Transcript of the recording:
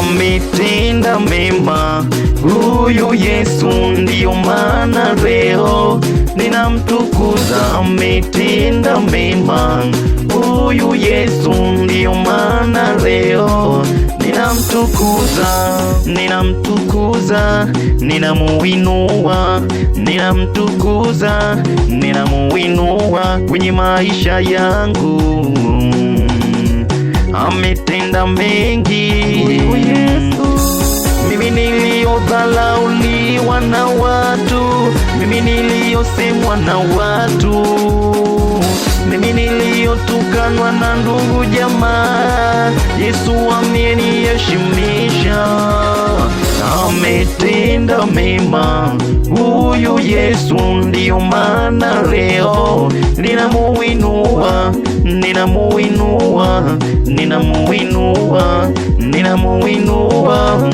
ametenda mema huyu Yesu, ndiyo maana leo ninamtukuza. Ametenda mema huyu Yesu, ndiyo maana leo ninamtukuza, ninamtukuza, ninamuinua, ninamtukuza, ninamuinua kwenye maisha yangu. Ametenda mengi mimi niliyodhalauliwa na watu, mimi niliyosemwa na watu, mimi niliyotukanwa na ndugu jamaa, Yesu ameniheshimisha. Ametenda mema huyu Yesu, ndiyo maana leo ninamuinua, ninamuinua, ninamuinua, ninamuinua.